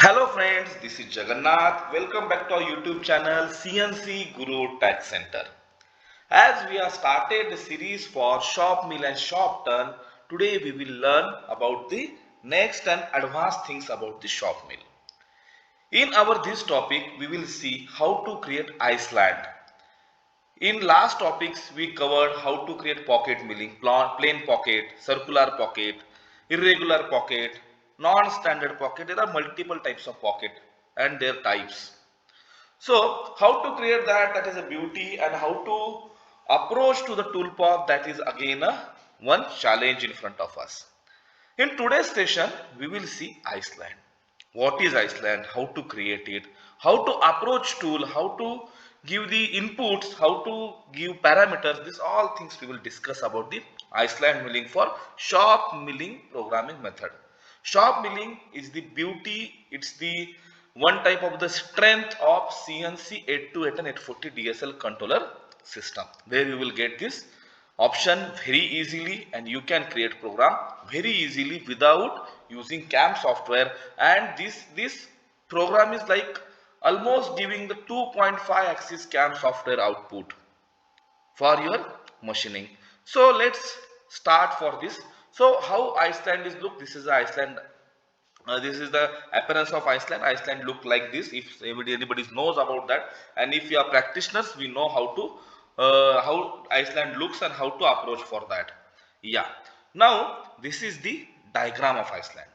Hello friends, this is Jagannath. Welcome back to our YouTube channel CNC Guru Tech Center. As we have started the series for shop mill and shop turn, today we will learn about the next and advanced things about the shop mill. In our this topic, we will see how to create Iceland. In last topics, we covered how to create pocket milling, plain pocket, circular pocket, irregular pocket, non-standard pocket. There are multiple types of pocket and their types. So how to create that is a beauty, and how to approach to the tool path, that is again one challenge in front of us. In today's session, we will see Iceland. What is Iceland? How to create it? How to approach tool? How to give the inputs? How to give parameters? These all things we will discuss about the Iceland milling for shop milling programming method. Shop milling is the beauty. It's the one type of the strength of CNC 828 and 840 DSL controller system, where you will get this option very easily and you can create program very easily without using CAM software. And this program is like almost giving the 2.5 axis CAM software output for your machining. So let's start for this. So how Iceland is look? This is the Iceland. This is the appearance of Iceland. Iceland look like this. If anybody knows about that, and if you are practitioners, we know how Iceland looks and how to approach for that. Yeah. Now this is the diagram of Iceland.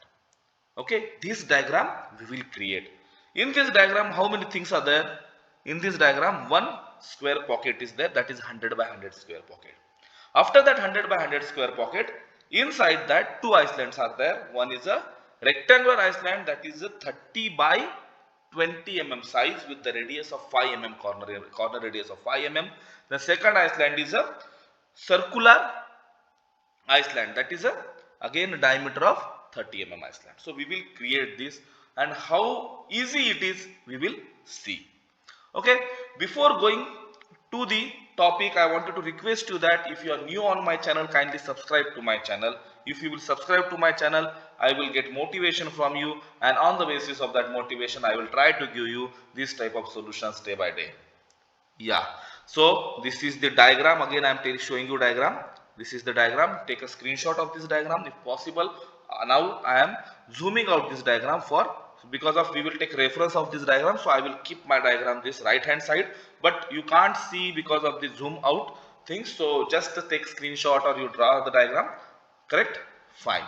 Okay, this diagram we will create. In this diagram, how many things are there? In this diagram, one square pocket is there, that is 100 by 100 square pocket. After that 100 by 100 square pocket, inside that two islands are there. One is a rectangular island, that is a 30 by 20 mm size with the radius of 5 mm, corner radius of 5 mm. The second island is a circular Iceland, that is a again a diameter of 30 mm Iceland. So we will create this, and how easy it is we will see. Okay, before going to the topic, I wanted to request you that if you are new on my channel, kindly subscribe to my channel. If you will subscribe to my channel, I will get motivation from you, and on the basis of that motivation, I will try to give you this type of solutions day by day. Yeah, so this is the diagram. Again, I am showing you diagram. This is the diagram. Take a screenshot of this diagram if possible. Now I am zooming out this diagram for, because of we will take reference of this diagram, so I will keep my diagram this right hand side, but you can't see because of the zoom out things. So just take screenshot or you draw the diagram. Correct? Fine.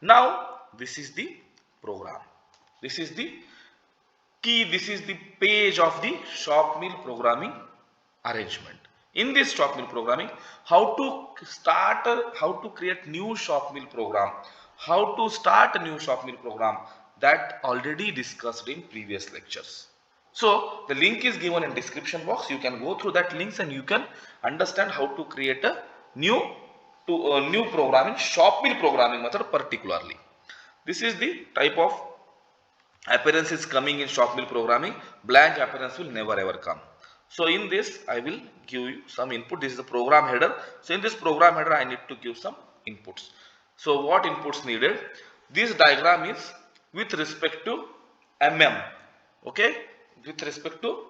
Now this is the program. This is the key. This is the page of the shop mill programming arrangement. In this shop mill programming, how to create new shop mill program, how to start a new shop mill program, that already discussed in previous lectures. So the link is given in description box. You can go through that links and you can understand how to create a new programming shop mill programming method particularly. This is the type of appearance is coming in shop mill programming. Blank appearance will never ever come. So in this I will give you some input. This is the program header. So in this program header I need to give some inputs. So what inputs needed? This diagram is with respect to mm. Okay, with respect to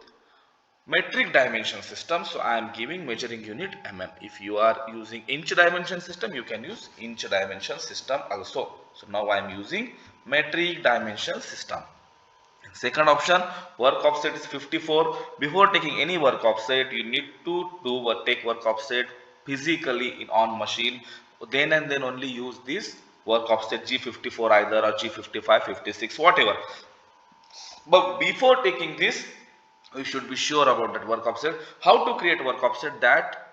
metric dimension system. So I am giving measuring unit mm. If you are using inch dimension system, you can use inch dimension system also. So now I am using metric dimension system. Second option, work offset is 54. Before taking any work offset, you need to take work offset physically on machine. Then and then only use this work offset G54 either, or G55, 56, whatever. But before taking this, we should be sure about that work offset. How to create work offset, that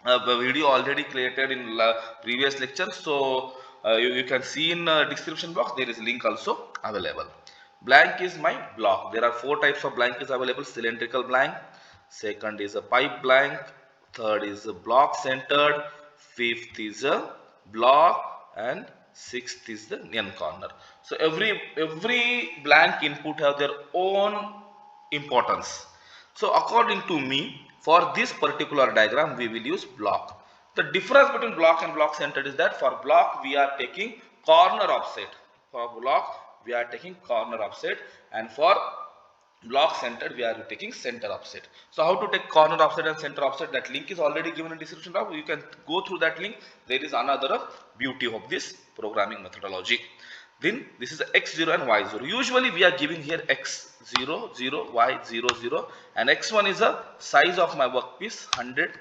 the video already created in previous lecture. So you can see in description box, there is link also available. Blank is my block. There are four types of blank is available. Cylindrical blank, second is a pipe blank, third is a block centered, fifth is a block, and sixth is the n corner. So every blank input have their own importance. So according to me, for this particular diagram we will use block. The difference between block and block centered is that for block we are taking corner offset. For block we are taking corner offset, and for block center we are taking center offset. So how to take corner offset and center offset, that link is already given in description box. You can go through that link. There is another beauty of this programming methodology. Then this is x0 and y0. Usually we are giving here x0 0, y0 0, and x1 is the size of my workpiece 100.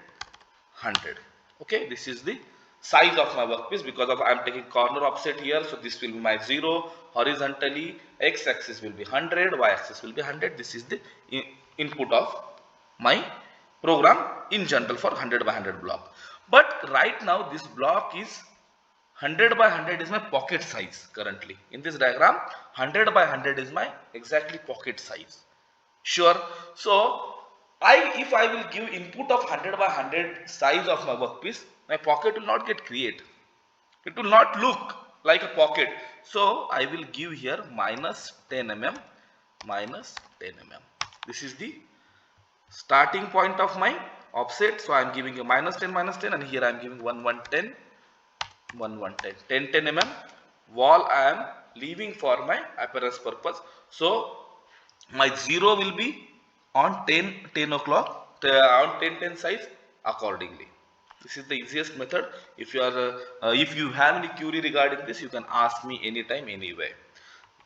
Okay, this is the size of my workpiece because of I am taking corner offset here. So this will be my 0 horizontally, x axis will be 100, y axis will be 100. This is the input of my program in general for 100 by 100 block. But right now this block is 100 by 100 is my pocket size currently. In this diagram, 100 by 100 is my exactly pocket size. Sure. So if I will give input of 100 by 100 size of my workpiece, my pocket will not get created. It will not look like a pocket. So I will give here minus 10 mm, minus 10 mm. This is the starting point of my offset. So I am giving a minus 10, and here I am giving 110, 10 mm. Wall I am leaving for my appearance purpose. So my 0 will be on 10 o'clock, on 10 size accordingly. This is the easiest method. If you have any query regarding this, you can ask me anytime, anyway.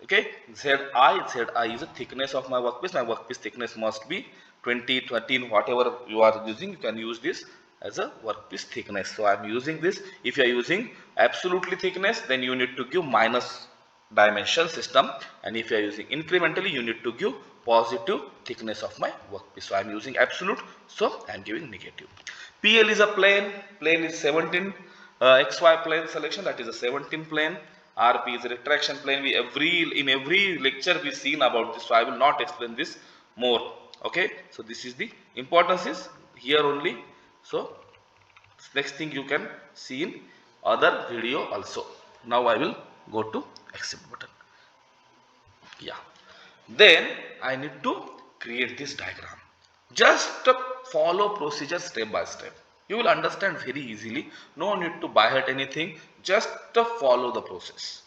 Okay, Zi is the thickness of my workpiece. My workpiece thickness must be 20, 13, whatever you are using. You can use this as a workpiece thickness. So I am using this. If you are using absolutely thickness, then you need to give minus dimension system, and if you are using incrementally, you need to give positive thickness of my workpiece. So I am using absolute, so I am giving negative. PL is a plane is 17, XY plane selection, that is a 17 plane. RP is a retraction plane. In every lecture we seen about this, so I will not explain this more. Okay, so this is the importance is here only. So next thing you can see in other video also. Now I will go to accept button. Yeah, then I need to create this diagram. Just follow procedure step by step. You will understand very easily. No need to buy at anything. Just follow the process.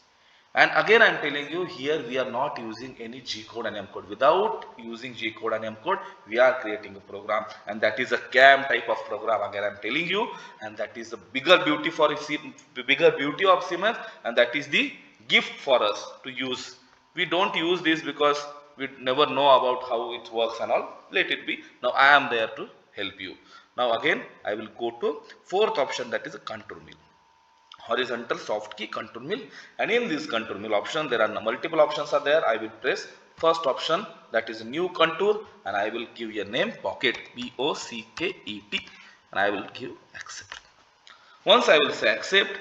And again I am telling you, here we are not using any G code and M code. Without using G code and M code, we are creating a program, and that is a CAM type of program. Again I am telling you, and that is the bigger beauty of Siemens, and that is the gift for us to use. We don't use this because we never know about how it works and all. Let it be. Now I am there to help you. Now again I will go to fourth option, that is a contour mill. Horizontal soft key contour mill, and in this contour mill option there are multiple options are there. I will press first option, that is a new contour, and I will give a name pocket, POCKET, and I will give accept. Once I will say accept,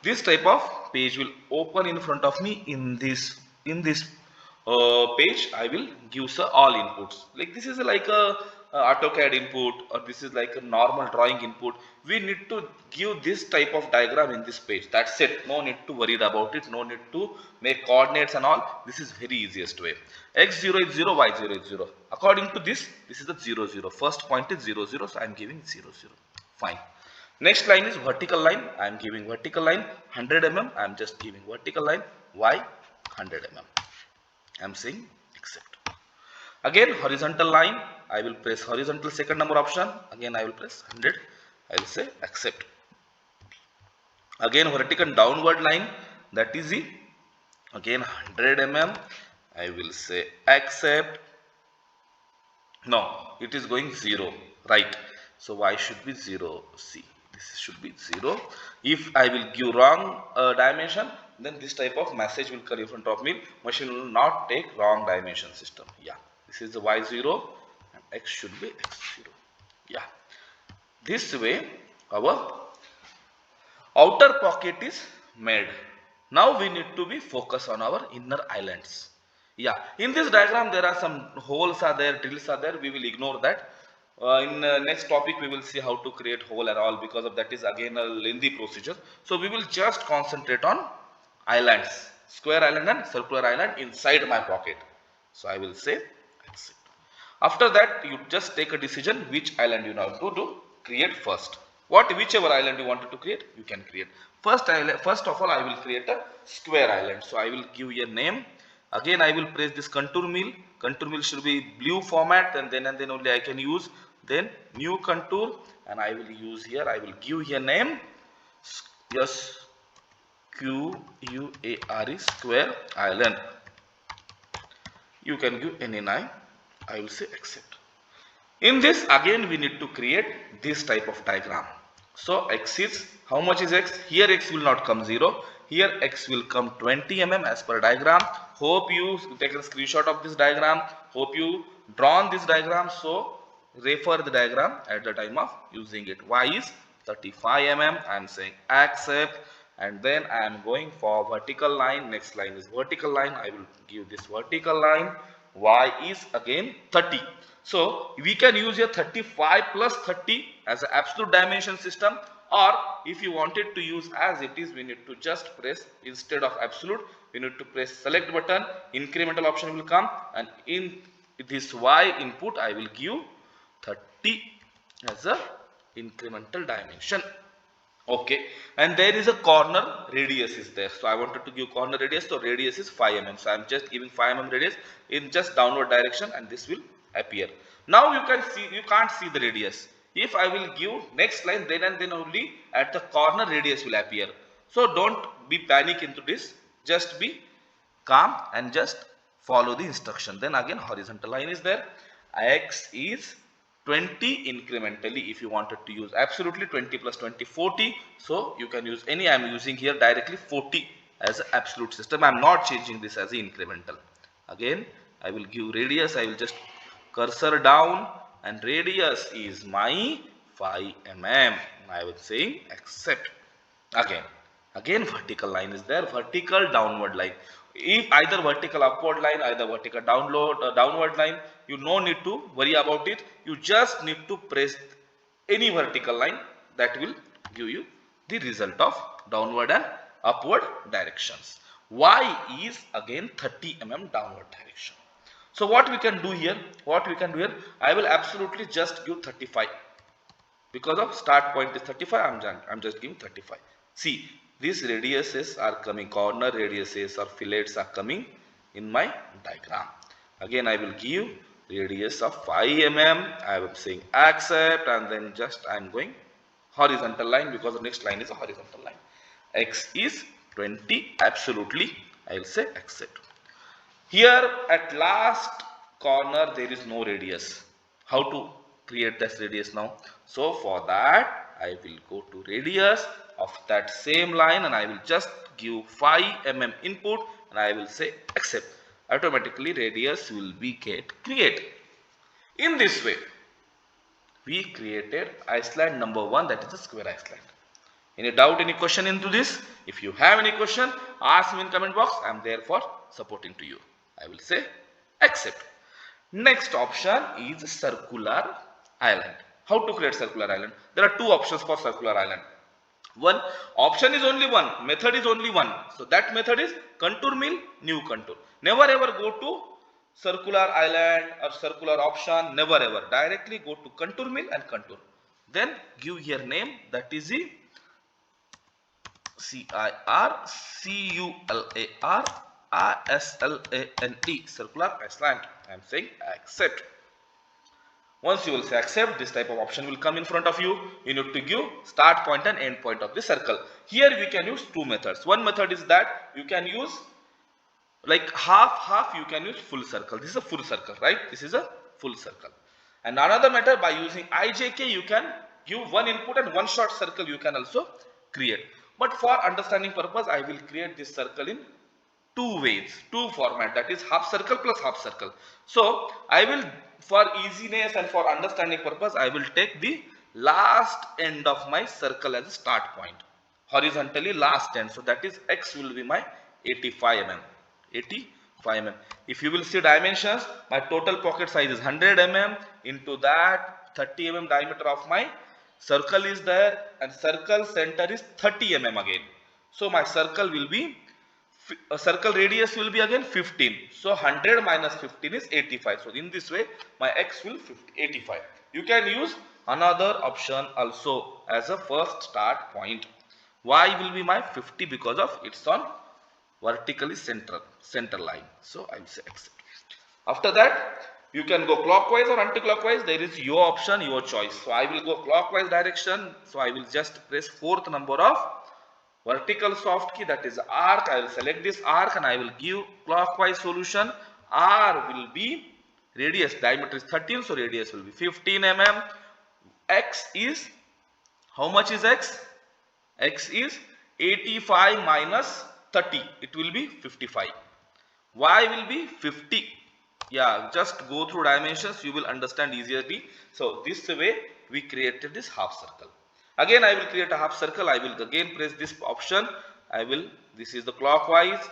this type of page will open in front of me. In this page I will give all inputs. Like this is like a AutoCAD input, or this is like a normal drawing input. We need to give this type of diagram in this page. That's it. No need to worry about it. No need to make coordinates and all. This is very easiest way. X0 is 0, Y0 is 0. According to this is the 0 0. First point is 0 0. So I am giving 0 0. Fine. Next line is vertical line. I am giving vertical line 100 mm. I am just giving vertical line Y 100 mm. I am saying accept. Again horizontal line, I will press horizontal second number option. Again I will press 100. I will say accept. Again vertical downward line, that is the again 100 mm. I will say accept. No, it is going 0, right? So Y should be 0. See, this should be 0. If I will give wrong dimension, then this type of message will come in front of me. Machine will not take wrong dimension system. Yeah, this is the Y0 and X should be X0. Yeah, this way our outer pocket is made. Now we need to be focused on our inner islands. Yeah, in this diagram there are some holes are there, drills are there. We will ignore that. In next topic we will see how to create hole and all, because of that is again a lengthy procedure. So we will just concentrate on islands, square island and circular island inside my pocket. So I will say accept. After that you just take a decision which island you have to create first. Whichever island you wanted to create, you can create. First of all, I will create a square island. So I will give a name. Again, I will press this contour mill. Contour mill should be blue format, and then only I can use. Then new contour, and I will use here. I will give a name. Yes, QUARE square island. You can give any name. I will say accept. In this, again we need to create this type of diagram. So x is, how much is x? Here x will not come 0. Here x will come 20 mm as per diagram. Hope you take a screenshot of this diagram. Hope you drawn this diagram. So refer the diagram at the time of using it. Y is 35 mm. I am saying accept. And then I am going for vertical line. Next line is vertical line. I will give this vertical line. Y is again 30. So we can use a 35 plus 30 as an absolute dimension system, or if you wanted to use as it is, we need to just press, instead of absolute, we need to press select button, incremental option will come, and in this Y input I will give 30 as a incremental dimension. Okay, and there is a corner radius is there. So I wanted to give corner radius. So radius is 5 mm. So I am just giving 5 mm radius in just downward direction, and this will appear. Now you can't see the radius. If I will give next line, then and then only at the corner radius will appear. So don't be panic into this. Just be calm and just follow the instruction. Then again horizontal line is there. X is 20 incrementally. If you wanted to use absolutely 20 plus 20 40, so you can use any. I am using here directly 40 as an absolute system. I am not changing this as an incremental. Again I will give radius. I will just cursor down, and radius is my 5 mm. I will say accept. Again vertical line is there, vertical downward line. If either vertical upward line, either vertical downward line, you no need to worry about it. You just need to press any vertical line, that will give you the result of downward and upward directions. Y is again 30 mm downward direction. So what we can do here? I will absolutely just give 35. Because of start point is 35, I'm just giving 35. See, these radiuses are coming, corner radiuses or fillets are coming in my diagram. Again I will give radius of 5 mm. I am saying accept, and then just I am going horizontal line, because the next line is a horizontal line. X is 20, absolutely I will say accept. Here at last corner there is no radius. How to create this radius now? So for that I will go to radius of that same line, and I will just give 5 mm input, and I will say accept. Automatically radius will be created. In this way we created Iceland number 1, that is the square Iceland. Any doubt, any question into this? If you have any question, ask me in comment box. I am there for supporting to you. I will say accept. Next option is circular island. How to create circular island? There are two options for circular island. One option is only one, method is only one. So that method is contour mill, new contour. Never ever go to circular island or circular option, never ever. Directly go to contour mill and contour. Then give here name, that is the CIRCULAR circular island. I am saying accept. Once you will say accept, this type of option will come in front of you. You need to give start point and end point of the circle. Here we can use two methods. One method is that you can use like half, you can use full circle. This is a full circle, right? This is a full circle. And another method, by using IJK, you can give one input and one short circle you can also create. But for understanding purpose, I will create this circle in two ways, two format, that is half circle plus half circle. So I will, for easiness and for understanding purpose, I will take the last end of my circle as a start point, horizontally last end. So that is X will be my 85 mm. 85 mm. If you will see dimensions, my total pocket size is 100 mm. Into that 30 mm diameter of my circle is there, and circle center is 30 mm again. So my circle will be, circle radius will be again 15. So 100 minus 15 is 85. So in this way my X will 85. You can use another option also as a first start point. Y will be my 50 because of it's on vertically center line. So I will say accept. After that, you can go clockwise or anti-clockwise. There is your option, your choice. So I will go clockwise direction. So I will just press fourth number of vertical soft key, that is arc. I will select this arc and I will give clockwise solution. R will be radius, diameter is 13, so radius will be 15 mm. X is, how much is X? X is 85 minus 30, it will be 55. Y will be 50. Yeah, just go through dimensions, you will understand easily. So this way we created this half circle. Again I will create a half circle. I will again press this option. This is the clockwise.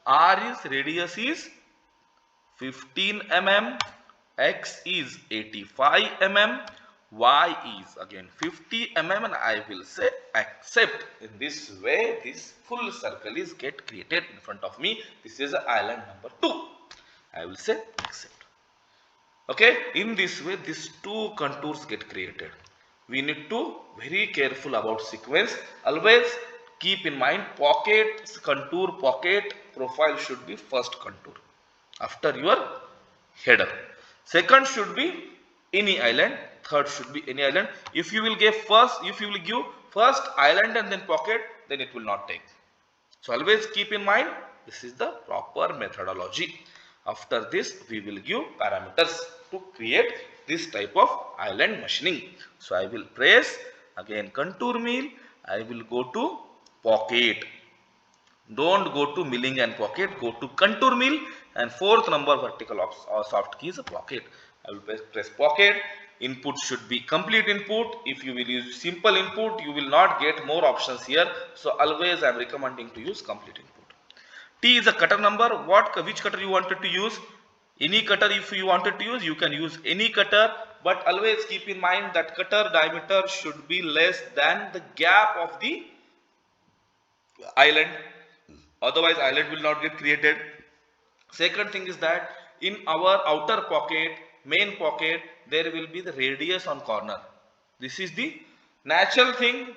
R is, radius is 15 mm, X is 85 mm, Y is again 50 mm, and I will say accept. In this way this full circle is get created in front of me. This is island number 2. I will say accept. Okay, in this way these two contours get created. We need to very careful about sequence. Always keep in mind pocket, contour, pocket, profile should be first contour after your header. Second should be any island. Third should be any island. If you will give first island and then pocket, then it will not take. So always keep in mind this is the proper methodology. After this we will give parameters to create this type of island machining. So I will press again contour mill. I will go to pocket. Don't go to milling and pocket, go to contour mill, and fourth number vertical soft key is a pocket. I will press pocket. Input should be complete input. If you will use simple input, you will not get more options here. So always I am recommending to use complete input. T is a cutter number. Which cutter you wanted to use? Any cutter if you wanted to use, you can use any cutter. But always keep in mind that cutter diameter should be less than the gap of the island. Otherwise island will not get created. Second thing is that in our outer pocket, main pocket, there will be the radius on corner. This is the natural thing.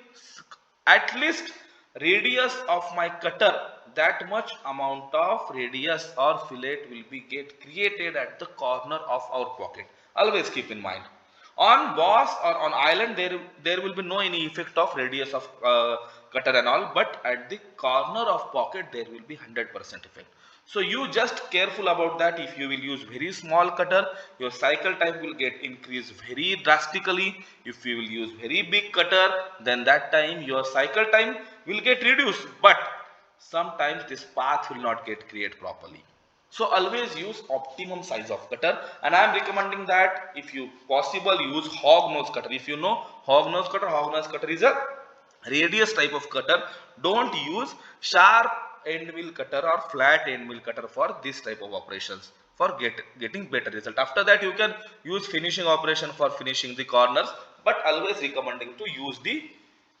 At least radius of my cutter, that much amount of radius or fillet will be get created at the corner of our pocket. Always keep in mind. On boss or on island, there will be no any effect of radius of cutter and all, but at the corner of pocket there will be 100% effect. So you just careful about that. If you will use very small cutter, your cycle time will get increased very drastically. If you will use very big cutter, then that time your cycle time will get reduced, but sometimes this path will not get created properly. So always use optimum size of cutter, and I am recommending that if you possible use hog nose cutter. If you know hog nose cutter is a radius type of cutter. Don't use sharp end mill cutter or flat end mill cutter for this type of operations for getting better result. After that you can use finishing operation for finishing the corners, but always recommending to use the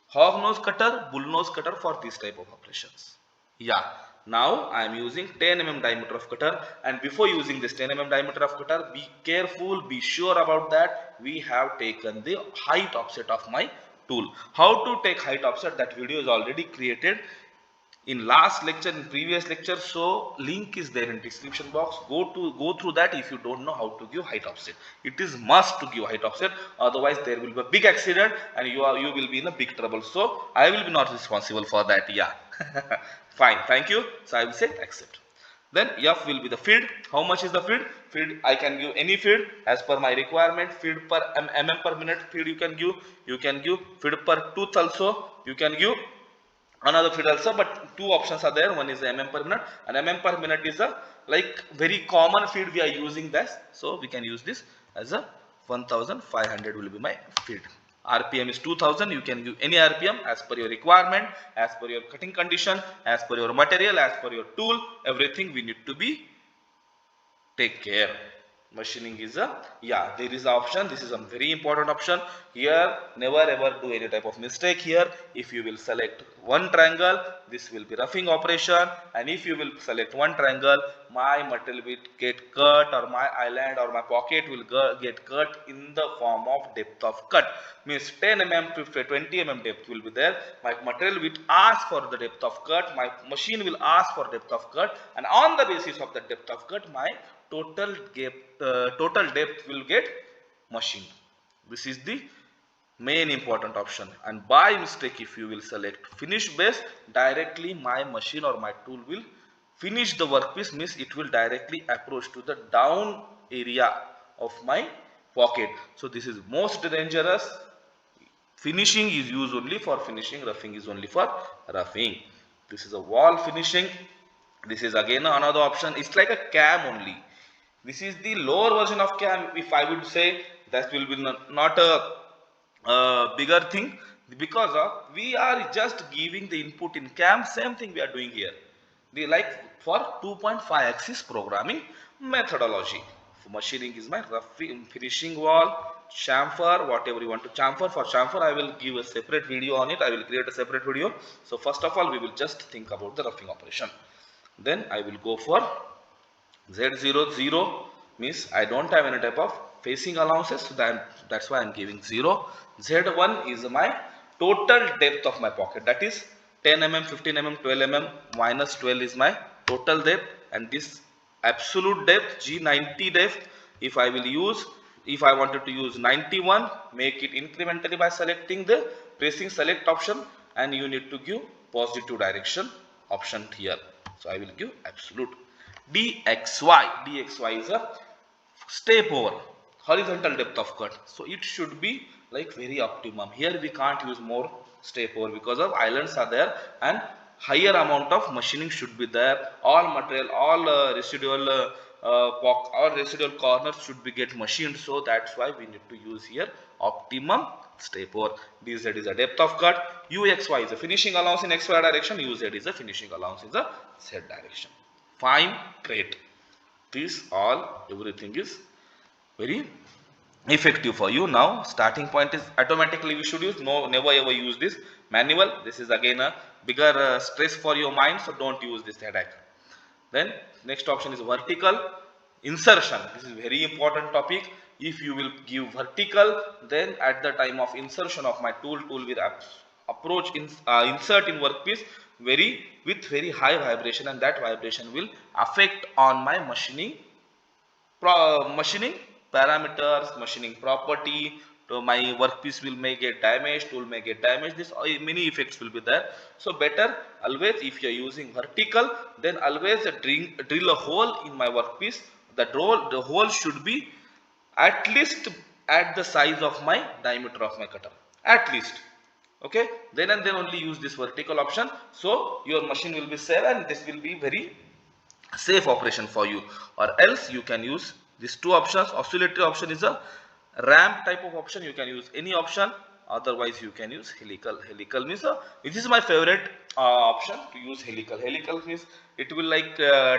hog nose cutter, bull nose cutter for this type of operations. Yeah, now I am using 10 mm diameter of cutter, and before using this 10 mm diameter of cutter, be careful, be sure about that we have taken the height offset of my tool. How to take height offset, that video is already created in last lecture, in previous lecture, so link is there in description box. Go through that if you don't know how to give height offset. It is must to give height offset, otherwise there will be a big accident and you will be in a big trouble. So I will be not responsible for that. Yeah. Fine, thank you. So I will say accept. Then F will be the feed. How much is the feed? Feed I can give any feed as per my requirement. Feed per mm per minute feed you can give. You can give feed per tooth also. You can give another feed also, but two options are there. One is mm per minute, and mm per minute is a like very common feed we are using this. So we can use this as a 1500 will be my feed. RPM is 2000. You can give any RPM as per your requirement, as per your cutting condition, as per your material, as per your tool. Everything we need to be take care. machining is a, yeah, there is an option. This is a very important option here. Never ever do any type of mistake here. If you will select one triangle, this will be roughing operation, and if you will select one triangle, my material will get cut, or my island or my pocket will get cut in the form of depth of cut. Means 10 mm to 20 mm depth will be there. My material will ask for the depth of cut, my machine will ask for depth of cut, and on the basis of the depth of cut, my total depth will get machined. This is the main important option. And by mistake, if you will select finish base, directly my machine or my tool will finish the workpiece, means it will directly approach to the down area of my pocket. So this is most dangerous. Finishing is used only for finishing, roughing is only for roughing. This is a wall finishing. This is again another option. It's like a cam only. This is the lower version of cam. If I would say, that will be not a bigger thing, because of we are just giving the input in cam. Same thing we are doing here. The like for 2.5 axis programming methodology. Machining is my roughing, finishing wall, chamfer, whatever you want to chamfer. For chamfer, I will give a separate video on it. I will create a separate video. So first of all, we will just think about the roughing operation. Then I will go for Z00, means I don't have any type of facing allowances, so that's why I am giving 0. Z1 is my total depth of my pocket, that is 10 mm, 15 mm, 12 mm, minus 12 is my total depth, and this absolute depth G90 depth, if I wanted to use 91, make it incrementally by selecting the pressing select option, and you need to give positive direction option here. So I will give absolute. DXY is a step over, horizontal depth of cut. So it should be like very optimum. Here we can't use more step over because of islands are there, and higher amount of machining should be there. All material, all residual corners should be get machined. So that's why we need to use here optimum step over. DZ is a depth of cut. UXY is a finishing allowance in XY direction. UZ is a finishing allowance in the Z direction. Fine, great. This all, everything is very effective for you. Now starting point is automatically we should use, never ever use this manual. This is again a bigger stress for your mind, so don't use this headache. Then next option is vertical insertion. This is very important topic. If you will give vertical, then at the time of insertion of my tool will approach insert in workpiece with very high vibration, and that vibration will affect on my machining parameters, machining property. So my workpiece may get damaged, tool may get damaged. This many effects will be there. So better always, if you are using vertical, then always drill a hole in my workpiece. The hole should be at least at the size of my diameter of my cutter, at least. Okay, then and then only use this vertical option, so your machine will be safe, and this will be very safe operation for you. Or else you can use these two options. Oscillatory option is a ramp type of option. You can use any option. Otherwise you can use helical. Helical means this is my favorite option to use helical. Helical means it will like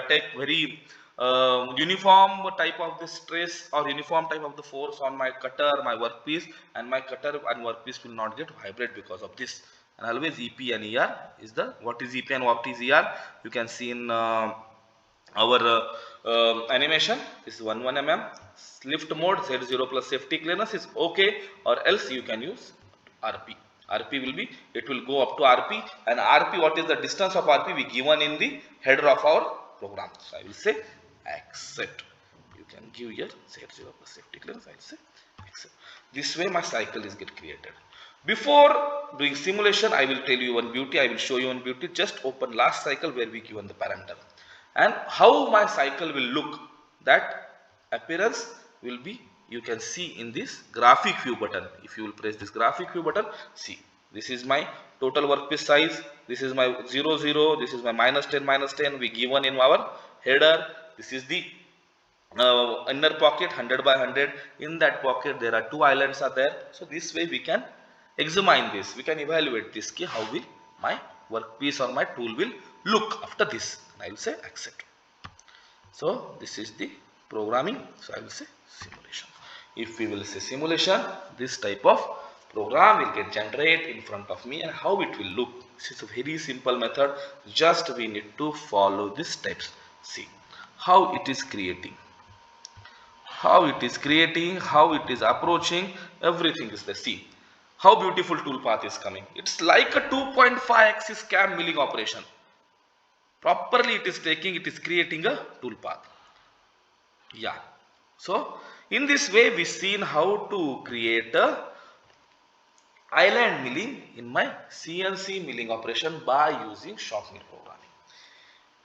take very uniform type of the stress or uniform type of the force on my cutter, my workpiece, and my cutter and workpiece will not get vibrate because of this. And always EP and ER is the, what is EP and what is ER, you can see in our animation. This is 11 mm. Lift mode Z0 plus safety clearness is okay, or else you can use RP. RP will be, it will go up to RP, and RP, what is the distance of RP, we given in the header of our program. So I will say accept. You can give here Z0 plus safety clearance. I will say accept. This way my cycle is get created. Before doing simulation, I will tell you one beauty. I will show you one beauty. Just open last cycle where we given the parameter, and how my cycle will look. That appearance will be, you can see in this graphic view button. If you will press this graphic view button, see, this is my total workpiece size. This is my 0 0. This is my minus 10 we given in our header. This is the inner pocket 100 by 100. In that pocket there are two islands are there. So this way we can examine this. We can evaluate this. How will my workpiece or my tool will look after this. And I will say accept. So this is the programming. So I will say simulation. If we will say simulation, this type of program will get generated in front of me, and how it will look. This is a very simple method. Just we need to follow these steps. See how it is creating, how it is creating, how it is approaching. Everything is the see. How beautiful tool path is coming. It's like a 2.5 axis cam milling operation. Properly it is taking, it is creating a tool path. Yeah. So in this way we seen how to create a island milling in my CNC milling operation by using shop mill programming.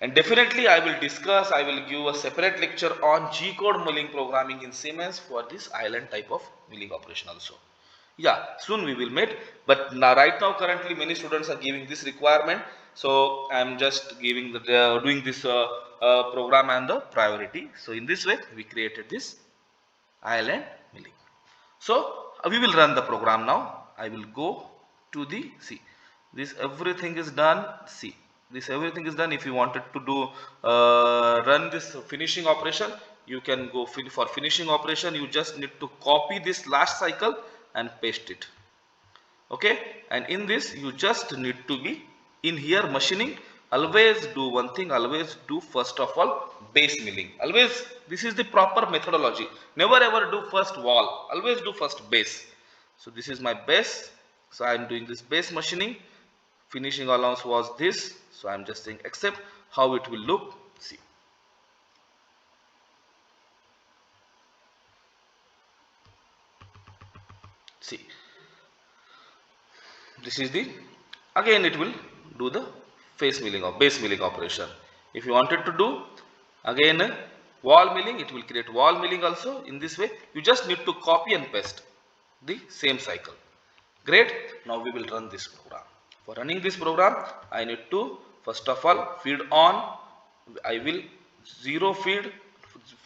And definitely I will discuss, I will give a separate lecture on G-code milling programming in Siemens for this island type of milling operation also. Yeah, soon we will meet, but now, right now currently many students are giving this requirement, so I am just giving the doing this program and the priority. So in this way we created this island milling. So we will run the program now. I will go to the see, this everything is done. See, this everything is done. If you wanted to do run this finishing operation, you can go for finishing operation. You just need to copy this last cycle and paste it. Okay, and in this you just need to be in here machining. Always do one thing, always do first of all base milling. Always, this is the proper methodology. Never ever do first wall, always do first base. So this is my base, so I am doing this base machining. Finishing allowance was this, so I am just saying accept. How it will look, see. See, this is the, again it will do the face milling or base milling operation. If you wanted to do again wall milling, it will create wall milling also. In this way you just need to copy and paste the same cycle. Great. Now we will run this program. For running this program, I need to first of all feed on. I will zero feed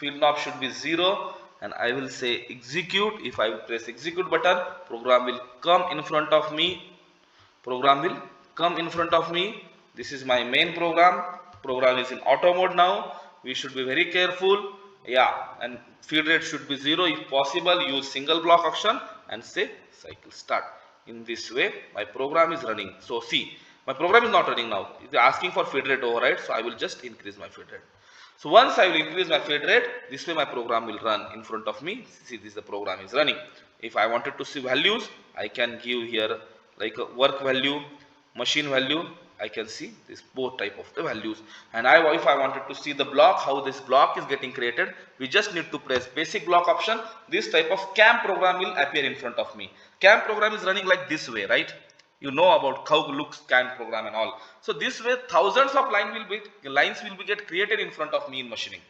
knob should be 0, and I will say execute. If I press execute button, program will come in front of me. Program will come in front of me. This is my main program. Program is in auto mode now. We should be very careful. Yeah, and feed rate should be 0. If possible, use single block option and say cycle start. In this way my program is running. So see, my program is not running now. It is asking for feed rate override, so I will just increase my feed rate. So once I will increase my feed rate, this way my program will run in front of me. See, this the program is running. If I wanted to see values, I can give here like a work value, machine value. I can see this both type of the values. And if I wanted to see the block, how this block is getting created, we just need to press basic block option. This type of CAM program will appear in front of me. CAM program is running like this way, right? You know about how looks CAM program and all. So this way thousands of lines will be get created in front of me in machining.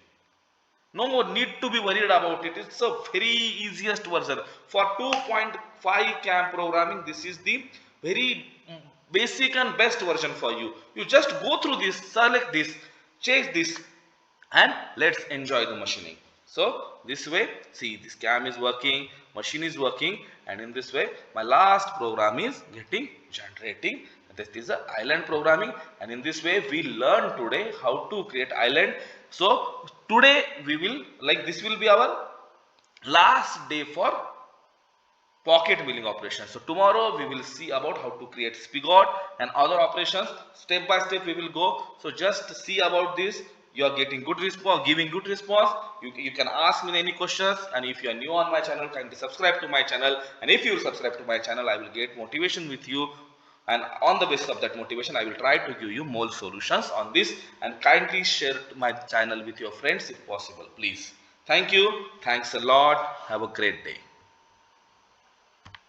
No more need to be worried about it. It's a very easiest version. For 2.5 CAM programming, this is the very basic and best version for you. You just go through this, select this, change this, and let's enjoy the machining. So this way, see, this CAM is working, machine is working, and in this way my last program is getting generating. This is the island programming, and in this way we learn today how to create island. So today we will, like, this will be our last day for pocket milling operation. So tomorrow we will see about how to create spigot and other operations. Step by step we will go. So just see about this. You are getting good response, giving good response. You can ask me any questions, and if you are new on my channel, kindly subscribe to my channel. And if you subscribe to my channel, I will get motivation with you, and on the basis of that motivation I will try to give you more solutions on this. And kindly share my channel with your friends if possible, please. Thank you. Thanks a lot. Have a great day.